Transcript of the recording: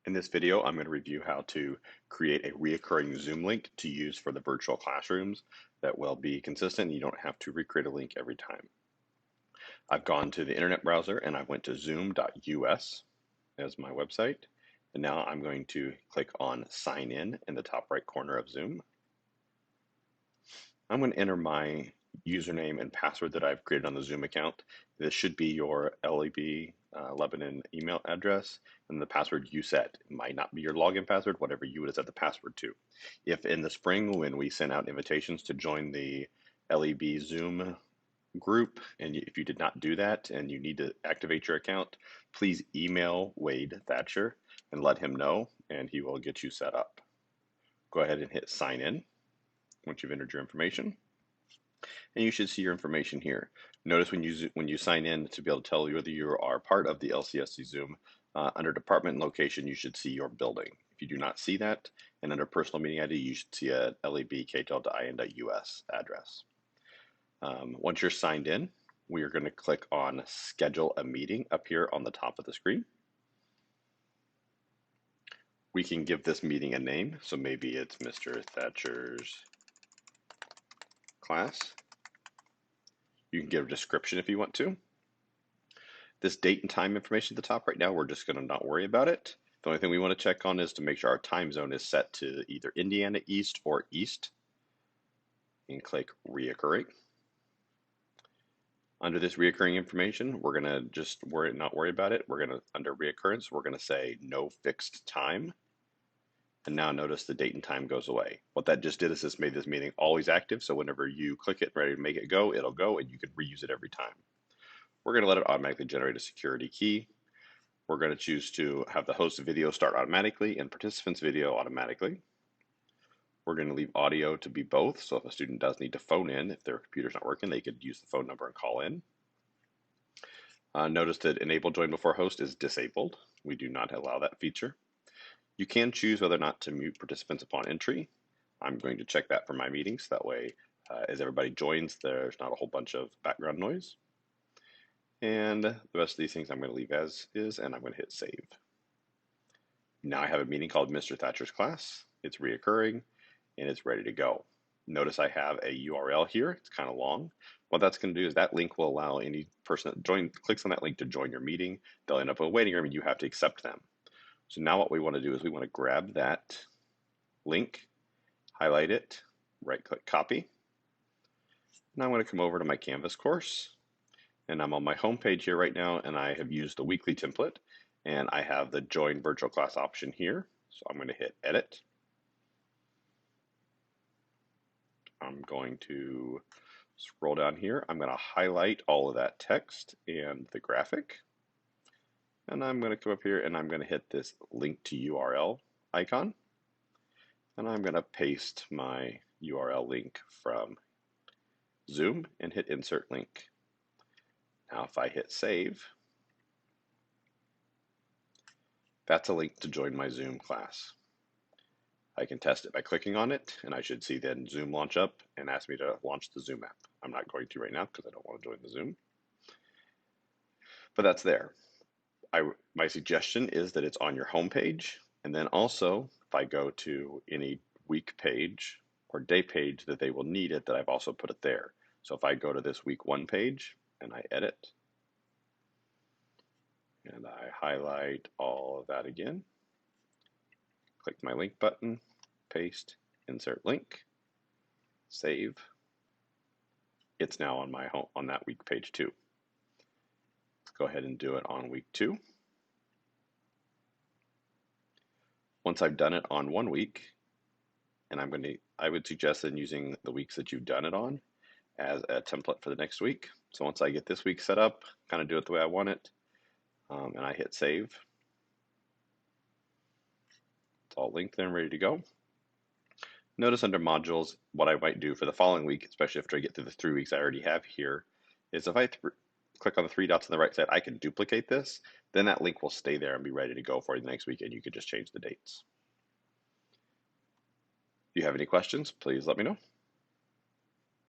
In this video, I'm going to review how to create a reoccurring Zoom link to use for the virtual classrooms that will be consistent. You don't have to recreate a link every time. I've gone to the internet browser and I went to zoom.us as my website. And now I'm going to click on sign in the top right corner of Zoom. I'm going to enter my username and password that I've created on the Zoom account. This should be your LEB Lebanon email address, and the password you set. It might not be your login password, whatever you would have set the password to. If in the spring, when we send out invitations to join the LEB Zoom group, and if you did not do that and you need to activate your account, please email Wade Thatcher and let him know, and he will get you set up. Go ahead and hit sign in once you've entered your information, and you should see your information here. Notice when you sign in, to be able to tell whether you are part of the LCSC Zoom, under department and location, you should see your building. If you do not see that, and under personal meeting ID, you should see a lebkdelta.in.us address. Once you're signed in, we are going to click on schedule a meeting up here on the top of the screen. We can give this meeting a name, so maybe it's Mr. Thatcher's class. You can give a description if you want to. This date and time information at the top right now, we're just going to not worry about it. The only thing we want to check on is to make sure our time zone is set to either Indiana East or East, and click reoccurring. Under this reoccurring information, we're going to just not worry about it. We're going to, under reoccurrence, we're going to say no fixed time. And now notice the date and time goes away. What that just did is this made this meeting always active. So whenever you click it, ready to make it go, it'll go and you can reuse it every time. We're going to let it automatically generate a security key. We're going to choose to have the host video start automatically and participants video automatically. We're going to leave audio to be both. So if a student does need to phone in, if their computer's not working, they could use the phone number and call in. Notice that enable join before host is disabled. We do not allow that feature. You can choose whether or not to mute participants upon entry. I'm going to check that for my meetings. That way, as everybody joins, there's not a whole bunch of background noise. And the rest of these things I'm going to leave as is, and I'm going to hit save. Now I have a meeting called Mr. Thatcher's class. It's reoccurring, and it's ready to go. Notice I have a URL here. It's kind of long. What that's going to do is that link will allow any person that clicks on that link to join your meeting. They'll end up in a waiting room, and you have to accept them. So now what we want to do is we want to grab that link, highlight it, right-click copy. Now I'm going to come over to my Canvas course, and I'm on my home page here right now, and I have used the weekly template, and I have the join virtual class option here. So I'm going to hit edit. I'm going to scroll down here. I'm going to highlight all of that text and the graphic. And I'm going to come up here and I'm going to hit this link to URL icon. And I'm going to paste my URL link from Zoom and hit insert link. Now if I hit save, that's a link to join my Zoom class. I can test it by clicking on it, and I should see then Zoom launch up and ask me to launch the Zoom app. I'm not going to right now because I don't want to join the Zoom. But that's there. My suggestion is that it's on your home page, and then also if I go to any week page or day page that they will need it, that I've also put it there. So if I go to this week 1 page and I edit and I highlight all of that again, click my link button, paste, insert link, save. It's now on my home on that week page 2. Let's go ahead and do it on week 2. Once I've done it on 1 week, and I would suggest then using the weeks that you've done it on as a template for the next week. So once I get this week set up, kind of do it the way I want it, and I hit save. It's all linked there and ready to go. Notice under modules, what I might do for the following week, especially after I get through the 3 weeks I already have here, is if I click on the 3 dots on the right side, I can duplicate this. Then that link will stay there and be ready to go for you the next week, and you can just change the dates. If you have any questions, please let me know.